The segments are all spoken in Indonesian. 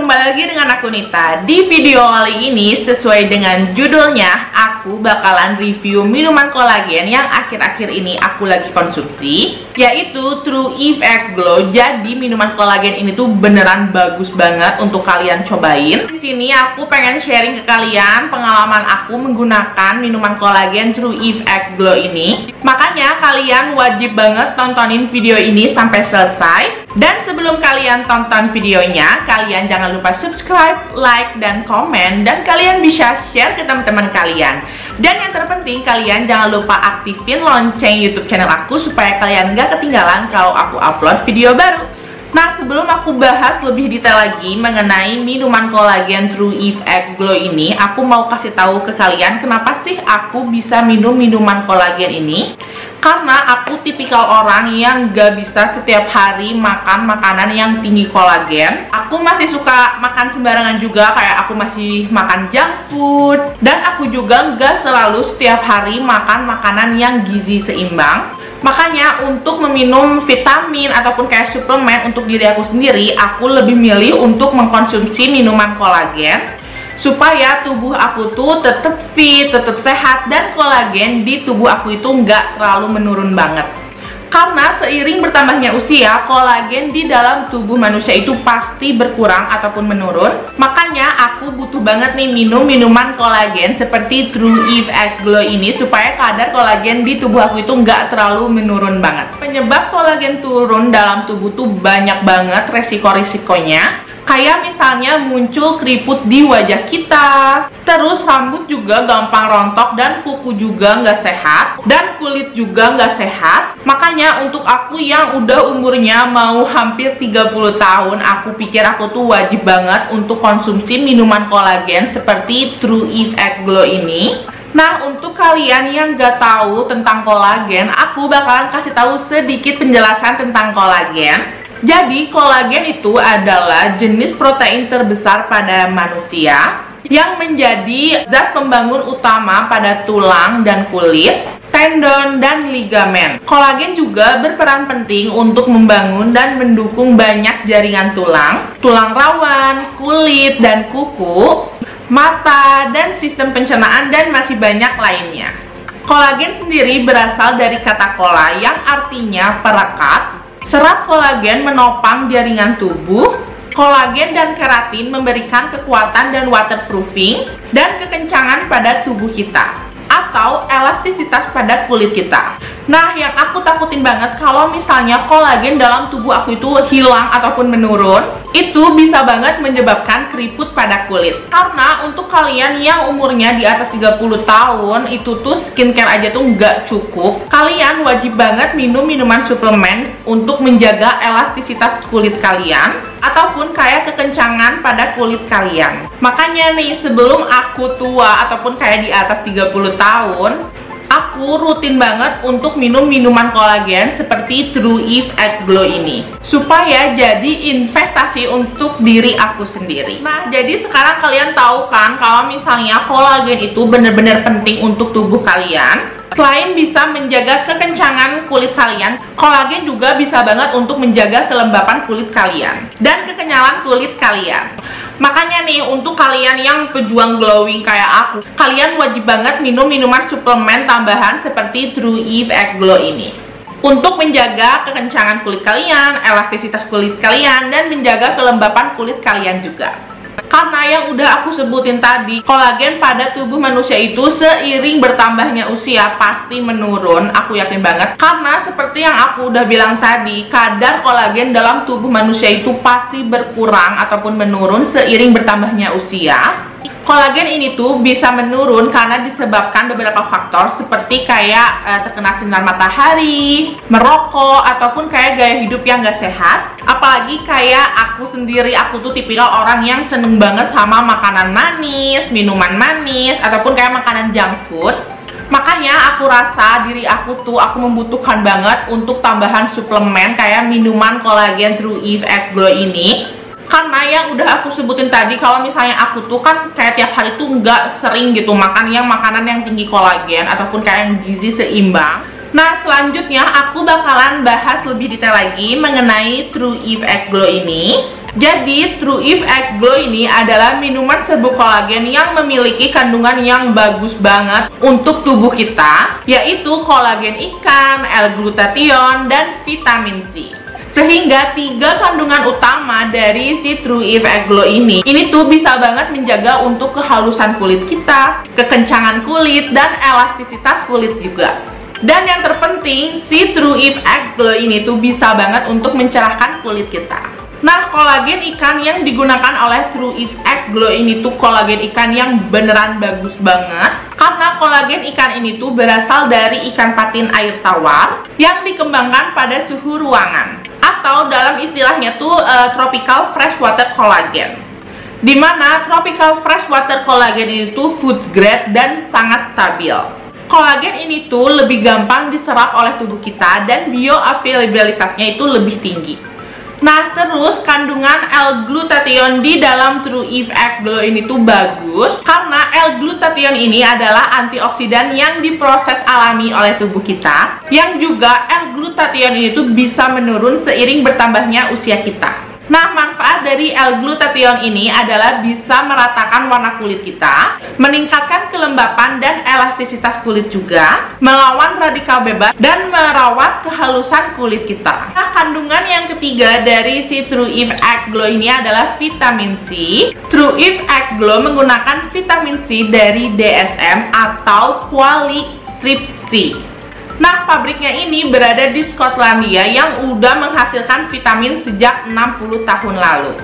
kembali lagi dengan aku Nita. Di video kali ini, sesuai dengan judulnya, aku bakalan review minuman kolagen yang akhir-akhir ini aku lagi konsumsi, yaitu True Eve Egg Glow. Jadi minuman kolagen ini tuh beneran bagus banget untuk kalian cobain. Di sini aku pengen sharing ke kalian pengalaman aku menggunakan minuman kolagen True Eve Egg Glow ini. Makanya kalian wajib banget tontonin video ini sampai selesai. Dan sebelum kalian tonton videonya, kalian jangan lupa subscribe, like, dan komen. Dan kalian bisa share ke teman-teman kalian. Dan yang terpenting, kalian jangan lupa aktifin lonceng YouTube channel aku supaya kalian gak ketinggalan kalau aku upload video baru. Nah, sebelum aku bahas lebih detail lagi mengenai minuman kolagen True Eve Egg Glow ini, aku mau kasih tahu ke kalian kenapa sih aku bisa minum minuman kolagen ini. Karena aku tipikal orang yang gak bisa setiap hari makan makanan yang tinggi kolagen. Aku masih suka makan sembarangan juga, kayak aku masih makan junk food. Dan aku juga gak selalu setiap hari makan makanan yang gizi seimbang. Makanya untuk meminum vitamin ataupun kayak suplemen untuk diri aku sendiri, aku lebih milih untuk mengkonsumsi minuman kolagen supaya tubuh aku tuh tetap fit, tetap sehat, dan kolagen di tubuh aku itu nggak terlalu menurun banget. Karena seiring bertambahnya usia, kolagen di dalam tubuh manusia itu pasti berkurang ataupun menurun. Makanya aku butuh banget nih minum minuman kolagen seperti True Eve Egg Glow ini supaya kadar kolagen di tubuh aku itu nggak terlalu menurun banget. Penyebab kolagen turun dalam tubuh tuh banyak banget resiko-risikonya. Kayak misalnya muncul keriput di wajah kita, terus rambut juga gampang rontok, dan kuku juga nggak sehat, dan kulit juga nggak sehat. Makanya untuk aku yang udah umurnya mau hampir 30 tahun, aku pikir aku tuh wajib banget untuk konsumsi minuman kolagen seperti True Eve Egg Glow ini. Nah, untuk kalian yang gak tahu tentang kolagen, aku bakalan kasih tahu sedikit penjelasan tentang kolagen. Jadi, kolagen itu adalah jenis protein terbesar pada manusia yang menjadi zat pembangun utama pada tulang dan kulit, tendon, dan ligamen. Kolagen juga berperan penting untuk membangun dan mendukung banyak jaringan tulang, tulang rawan, kulit, dan kuku, mata, dan sistem pencernaan, dan masih banyak lainnya. Kolagen sendiri berasal dari kata kola yang artinya perekat. Serat kolagen menopang jaringan tubuh. Kolagen dan keratin memberikan kekuatan dan waterproofing dan kekencangan pada tubuh kita, atau elastisitas pada kulit kita. Nah, yang aku takutin banget kalau misalnya kolagen dalam tubuh aku itu hilang ataupun menurun, itu bisa banget menyebabkan keriput pada kulit. Karena untuk kalian yang umurnya di atas 30 tahun, itu tuh skincare aja tuh nggak cukup. Kalian wajib banget minum minuman suplemen untuk menjaga elastisitas kulit kalian, ataupun kayak kekencangan pada kulit kalian. Makanya nih, sebelum aku tua ataupun kayak di atas 30 tahun, aku rutin banget untuk minum minuman kolagen seperti True Eve Egg Glow ini, supaya jadi investasi untuk diri aku sendiri. Nah, jadi sekarang kalian tahu kan kalau misalnya kolagen itu bener-bener penting untuk tubuh kalian. Selain bisa menjaga kekencangan kulit kalian, kolagen juga bisa banget untuk menjaga kelembapan kulit kalian dan kekenyalan kulit kalian. Makanya nih, untuk kalian yang pejuang glowing kayak aku, kalian wajib banget minum minuman suplemen tambahan seperti True Eve Egg Glow ini untuk menjaga kekencangan kulit kalian, elastisitas kulit kalian, dan menjaga kelembapan kulit kalian juga. Karena yang udah aku sebutin tadi, kolagen pada tubuh manusia itu seiring bertambahnya usia pasti menurun, aku yakin banget. Karena seperti yang aku udah bilang tadi, kadar kolagen dalam tubuh manusia itu pasti berkurang ataupun menurun seiring bertambahnya usia. Kolagen ini tuh bisa menurun karena disebabkan beberapa faktor seperti kayak terkena sinar matahari, merokok, ataupun kayak gaya hidup yang gak sehat. Apalagi kayak aku sendiri, aku tuh tipikal orang yang seneng banget sama makanan manis, minuman manis, ataupun kayak makanan junk food. Makanya aku rasa diri aku membutuhkan banget untuk tambahan suplemen kayak minuman kolagen True Eve Egg Glow ini. Karena yang udah aku sebutin tadi, kalau misalnya aku tuh kan kayak tiap hari tuh nggak sering gitu makan yang makanan yang tinggi kolagen ataupun kayak yang gizi seimbang. Nah, selanjutnya aku bakalan bahas lebih detail lagi mengenai True Eve Egg Glow ini. Jadi True If Egg Glow ini adalah minuman serbuk kolagen yang memiliki kandungan yang bagus banget untuk tubuh kita, yaitu kolagen ikan, L-glutathione, dan vitamin C. Sehingga 3 kandungan utama dari si True If Egg Glow ini tuh bisa banget menjaga untuk kehalusan kulit kita, kekencangan kulit, dan elastisitas kulit juga. Dan yang terpenting, si True If Egg Glow ini tuh bisa banget untuk mencerahkan kulit kita. Nah, kolagen ikan yang digunakan oleh True If Egg Glow ini tuh kolagen ikan yang beneran bagus banget. Karena kolagen ikan ini tuh berasal dari ikan patin air tawar yang dikembangkan pada suhu ruangan. Atau dalam istilahnya tuh tropical freshwater collagen. Dimana tropical freshwater collagen ini tuh food grade dan sangat stabil. Kolagen ini tuh lebih gampang diserap oleh tubuh kita dan bioavailabilitasnya itu lebih tinggi. Nah, terus kandungan L-glutathione di dalam True If Egg Glow ini tuh bagus karena L-glutathione ini adalah antioksidan yang diproses alami oleh tubuh kita, yang juga L-glutathione ini tuh bisa menurun seiring bertambahnya usia kita. Nah, manfaat dari L-glutathione ini adalah bisa meratakan warna kulit kita, meningkatkan kelembapan dan elastisitas kulit juga, melawan radikal bebas, dan merawat kehalusan kulit kita. Nah, kandungan yang ketiga dari si True If Egg Glow ini adalah vitamin C. True If Egg Glow menggunakan vitamin C dari DSM atau Qualtrics. Nah, pabriknya ini berada di Skotlandia yang udah menghasilkan vitamin sejak 60 tahun lalu.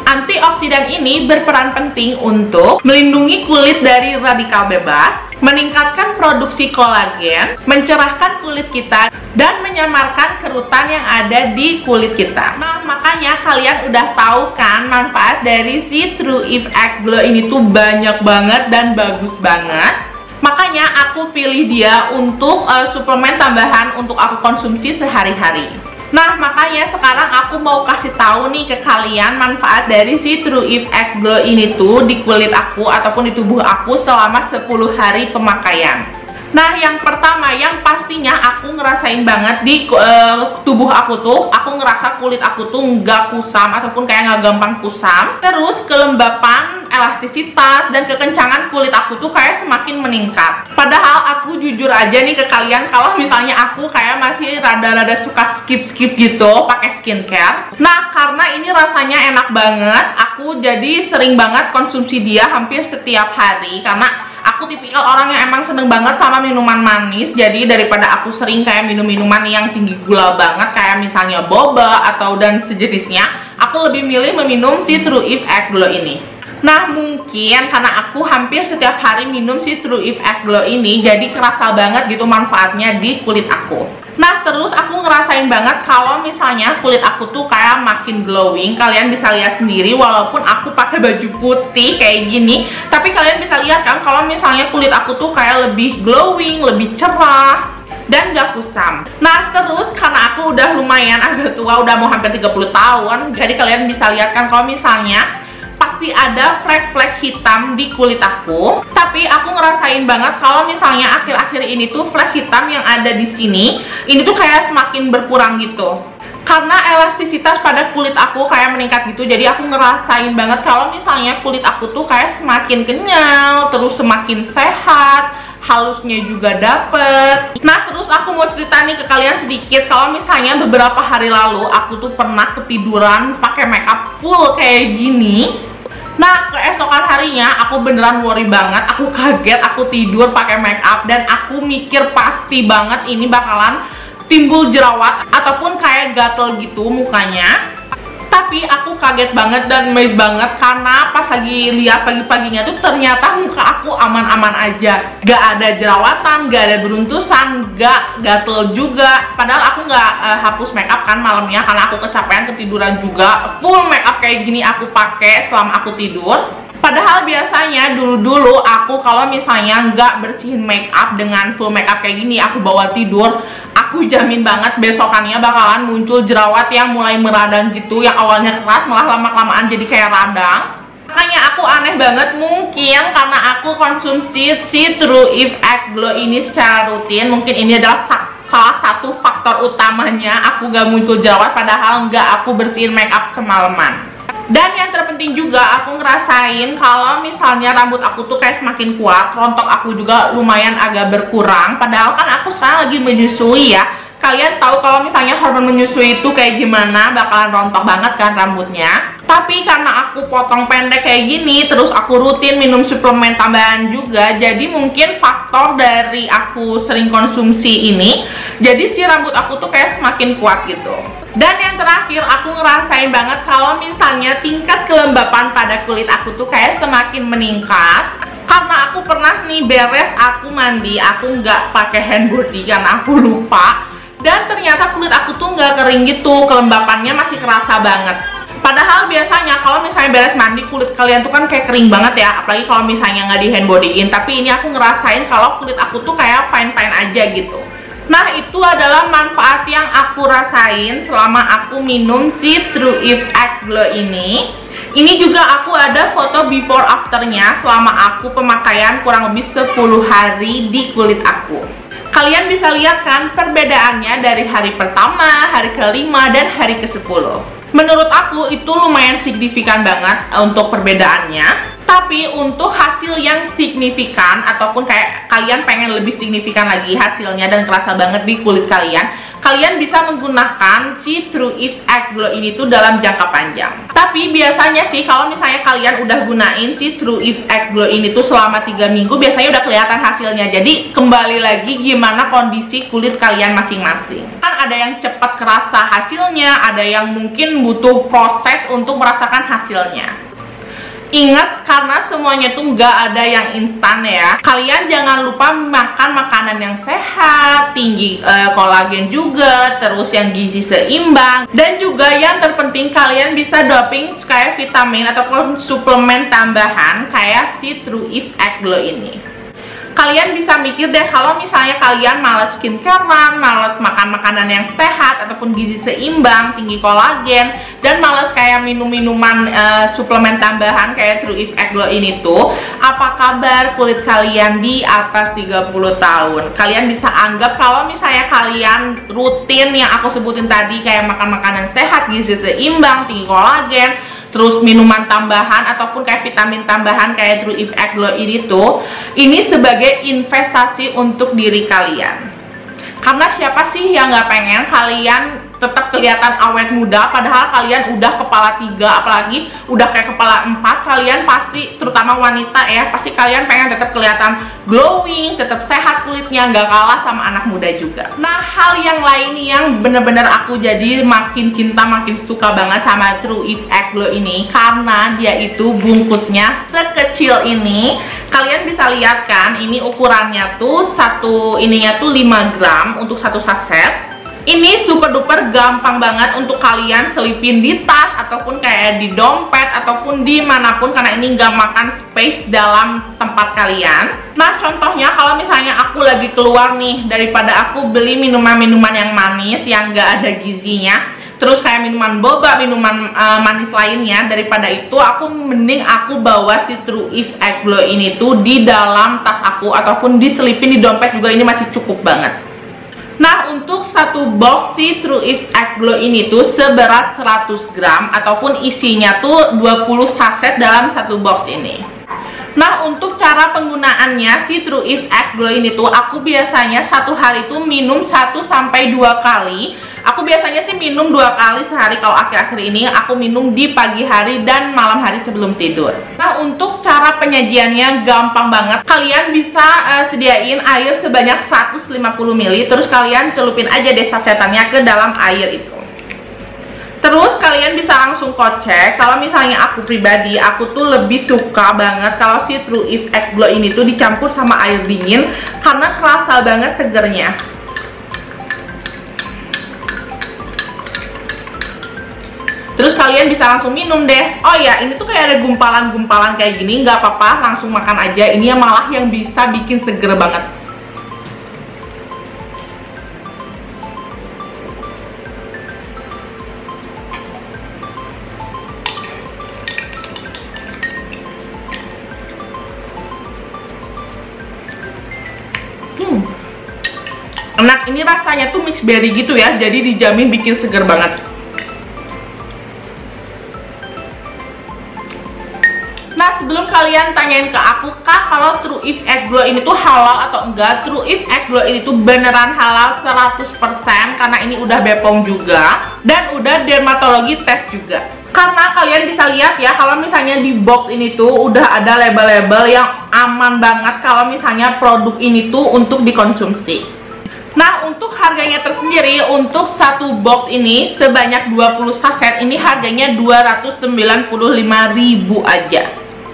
Antioksidan ini berperan penting untuk melindungi kulit dari radikal bebas, meningkatkan produksi kolagen, mencerahkan kulit kita, dan menyamarkan kerutan yang ada di kulit kita. Nah, makanya kalian udah tahu kan manfaat dari si True If Egg Glow ini tuh banyak banget dan bagus banget. Makanya aku pilih dia untuk suplemen tambahan untuk aku konsumsi sehari-hari. Nah, makanya sekarang aku mau kasih tahu nih ke kalian manfaat dari si True If Egg Glow ini tuh di kulit aku ataupun di tubuh aku selama 10 hari pemakaian. Nah, yang pertama yang pastinya aku ngerasain banget di tubuh aku tuh, aku ngerasa kulit aku tuh nggak kusam ataupun kayak nggak gampang kusam. Terus kelembapan, elastisitas, dan kekencangan kulit aku tuh kayak semakin meningkat. Padahal aku jujur aja nih ke kalian, kalau misalnya aku kayak masih rada-rada suka skip-skip gitu pakai skincare. Nah, karena ini rasanya enak banget, aku jadi sering banget konsumsi dia hampir setiap hari karena aku tipikal orang yang emang seneng banget sama minuman manis. Jadi daripada aku sering kayak minum minuman yang tinggi gula banget kayak misalnya boba atau dan sejenisnya, aku lebih milih meminum si True If Egg Glow ini. Nah, mungkin karena aku hampir setiap hari minum si True If Egg Glow ini, jadi kerasa banget gitu manfaatnya di kulit aku. Nah, terus aku ngerasain banget kalau misalnya kulit aku tuh kayak makin glowing. Kalian bisa lihat sendiri walaupun aku pakai baju putih kayak gini, tapi kalian bisa lihat kan kalau misalnya kulit aku tuh kayak lebih glowing, lebih cerah, dan gak kusam. Nah, terus karena aku udah lumayan agak tua, udah mau hampir 30 tahun, jadi kalian bisa lihat kan kalau misalnya pasti ada flek-flek hitam di kulit aku. Tapi aku ngerasain banget kalau misalnya akhir-akhir ini tuh flek hitam yang ada di sini, ini tuh kayak semakin berkurang gitu. Karena elastisitas pada kulit aku kayak meningkat gitu. Jadi aku ngerasain banget kalau misalnya kulit aku tuh kayak semakin kenyal, terus semakin sehat, halusnya juga dapet. Nah, terus aku mau cerita nih ke kalian sedikit. Kalau misalnya beberapa hari lalu aku tuh pernah ketiduran pakai makeup full kayak gini. Nah, keesokan harinya aku beneran worry banget, aku kaget, aku tidur pakai makeup dan aku mikir pasti banget ini bakalan timbul jerawat ataupun kayak gatel gitu mukanya. Tapi aku kaget banget dan amazed banget karena pas lagi lihat pagi-paginya tuh ternyata muka aku aman-aman aja. Gak ada jerawatan, gak ada beruntusan, gak gatel juga. Padahal aku gak hapus makeup kan malamnya karena aku kecapean ketiduran juga. Full makeup kayak gini aku pakai selama aku tidur. Padahal biasanya dulu-dulu aku kalau misalnya nggak bersihin makeup dengan full makeup kayak gini, aku bawa tidur, aku jamin banget besokannya bakalan muncul jerawat yang mulai meradang gitu, yang awalnya keras malah lama-kelamaan jadi kayak radang. Makanya aku aneh banget, mungkin karena aku konsumsi si True If Egg Glow ini secara rutin, mungkin ini adalah salah satu faktor utamanya aku gak muncul jerawat padahal nggak aku bersihin makeup semalaman. Dan yang terpenting juga aku ngerasain kalau misalnya rambut aku tuh kayak semakin kuat, rontok aku juga lumayan agak berkurang. Padahal kan aku sekarang lagi menyusui ya. Kalian tahu kalau misalnya hormon menyusui itu kayak gimana, bakalan rontok banget kan rambutnya. Tapi karena aku potong pendek kayak gini, terus aku rutin minum suplemen tambahan juga, jadi mungkin faktor dari aku sering konsumsi ini, jadi si rambut aku tuh kayak semakin kuat gitu. Dan yang terakhir, aku ngerasain banget kalau misalnya tingkat kelembapan pada kulit aku tuh kayak semakin meningkat. Karena aku pernah nih beres aku mandi, aku nggak pakai hand body karena aku lupa. Dan ternyata kulit aku tuh nggak kering gitu, kelembapannya masih kerasa banget. Padahal biasanya kalau misalnya beres mandi, kulit kalian tuh kan kayak kering banget ya, apalagi kalau misalnya nggak di hand bodyin. Tapi ini aku ngerasain kalau kulit aku tuh kayak fine-fine aja gitu. Nah, itu adalah manfaat yang aku rasain selama aku minum si True Effect Glow ini. Ini juga aku ada foto before afternya selama aku pemakaian kurang lebih 10 hari di kulit aku. Kalian bisa lihat kan perbedaannya dari hari pertama, hari kelima, dan hari ke-10. Menurut aku itu lumayan signifikan banget untuk perbedaannya. Tapi untuk hasil yang signifikan ataupun kayak kalian pengen lebih signifikan lagi hasilnya dan kerasa banget di kulit kalian, kalian bisa menggunakan si True Effect Glow ini tuh dalam jangka panjang. Tapi biasanya sih kalau misalnya kalian udah gunain si True Effect Glow ini tuh selama 3 minggu, biasanya udah kelihatan hasilnya. Jadi kembali lagi gimana kondisi kulit kalian masing-masing. Kan ada yang cepat kerasa hasilnya, ada yang mungkin butuh proses untuk merasakan hasilnya. Ingat, karena semuanya tuh nggak ada yang instan ya. Kalian jangan lupa makan makanan yang sehat, tinggi kolagen juga, terus yang gizi seimbang. Dan juga yang terpenting kalian bisa doping kayak vitamin ataupun suplemen tambahan kayak si True Effect Glow ini. Kalian bisa mikir deh kalau misalnya kalian males skincarean, males makan makanan yang sehat ataupun gizi seimbang, tinggi kolagen, dan males kayak minum-minuman suplemen tambahan kayak True Effect Glow ini tuh, apa kabar kulit kalian di atas 30 tahun? Kalian bisa anggap kalau misalnya kalian rutin yang aku sebutin tadi kayak makan makanan sehat, gizi seimbang, tinggi kolagen, terus minuman tambahan ataupun kayak vitamin tambahan kayak True Effect Glow ini tuh, ini sebagai investasi untuk diri kalian. Karena siapa sih yang nggak pengen kalian tetap kelihatan awet muda, padahal kalian udah kepala 3, apalagi udah kayak kepala 4, kalian pasti, terutama wanita ya, pasti kalian pengen tetap kelihatan glowing, tetap sehat kulitnya, nggak kalah sama anak muda juga. Nah, hal yang lain yang bener-bener aku jadi makin cinta, makin suka banget sama True Effect Glow ini, karena dia itu bungkusnya sekecil ini. Kalian bisa lihat kan, ini ukurannya tuh ininya tuh 5 gram untuk satu saset. Ini super duper gampang banget untuk kalian selipin di tas ataupun kayak di dompet ataupun dimanapun, karena ini nggak makan space dalam tempat kalian. Nah, contohnya kalau misalnya aku lagi keluar nih, daripada aku beli minuman-minuman yang manis yang nggak ada gizinya, terus kayak minuman boba, minuman manis lainnya, daripada itu aku mending aku bawa si True Effect Glow ini tuh di dalam tas aku ataupun diselipin di dompet juga, ini masih cukup banget. Nah, untuk satu box si True Effect Glow ini tuh seberat 100 gram ataupun isinya tuh 20 saset dalam satu box ini. Nah, untuk cara penggunaannya si True Effect Glow ini tuh, aku biasanya satu hari itu minum 1-2 kali. Aku biasanya sih minum 2 kali sehari. Kalau akhir-akhir ini aku minum di pagi hari dan malam hari sebelum tidur. Nah, untuk cara penyajiannya gampang banget. Kalian bisa sediain air sebanyak 150 ml, terus kalian celupin aja deh sasetannya ke dalam air itu. Terus kalian bisa langsung kocek. Kalau misalnya aku pribadi, aku tuh lebih suka banget kalau si True Effect Glow ini tuh dicampur sama air dingin, karena kerasa banget segernya. Terus kalian bisa langsung minum deh. Oh ya, ini tuh kayak ada gumpalan-gumpalan kayak gini, nggak apa-apa, langsung makan aja. Ini malah yang bisa bikin seger banget. Enak, ini rasanya tuh mix berry gitu ya, jadi dijamin bikin seger banget. Nah, sebelum kalian tanyain ke aku, Kak, kalau True If Egg Glow ini tuh halal atau enggak? True If Egg Glow ini tuh beneran halal 100% karena ini udah BPOM juga dan udah dermatologi tes juga. Karena kalian bisa lihat ya, kalau misalnya di box ini tuh udah ada label-label yang aman banget kalau misalnya produk ini tuh untuk dikonsumsi. Nah, untuk harganya tersendiri, untuk satu box ini sebanyak 20 saset ini harganya 295.000 aja.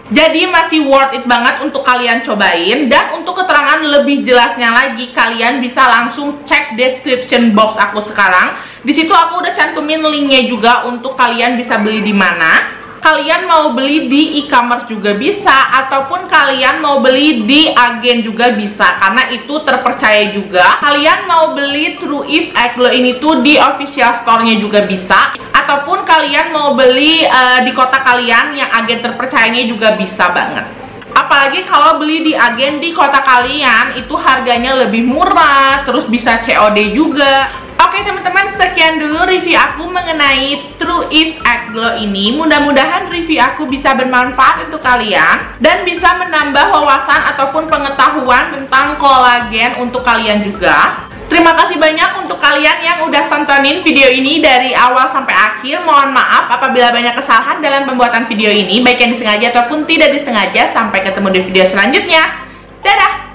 Jadi masih worth it banget untuk kalian cobain. Dan untuk keterangan lebih jelasnya lagi, kalian bisa langsung cek description box aku sekarang. Di situ aku udah cantumin linknya juga untuk kalian bisa beli di mana. Kalian mau beli di e-commerce juga bisa, ataupun kalian mau beli di agen juga bisa, karena itu terpercaya juga. Kalian mau beli True If Egg Glow ini tuh di official store-nya juga bisa, ataupun kalian mau beli di kota kalian yang agen terpercayanya juga bisa banget. Apalagi kalau beli di agen di kota kalian itu harganya lebih murah, terus bisa COD juga. Oke teman-teman, sekian dulu review aku mengenai True If Egg Glow ini. Mudah-mudahan review aku bisa bermanfaat untuk kalian dan bisa menambah wawasan ataupun pengetahuan tentang kolagen untuk kalian juga. Terima kasih banyak untuk kalian yang udah tontonin video ini dari awal sampai akhir. Mohon maaf apabila banyak kesalahan dalam pembuatan video ini, baik yang disengaja ataupun tidak disengaja. Sampai ketemu di video selanjutnya. Dadah!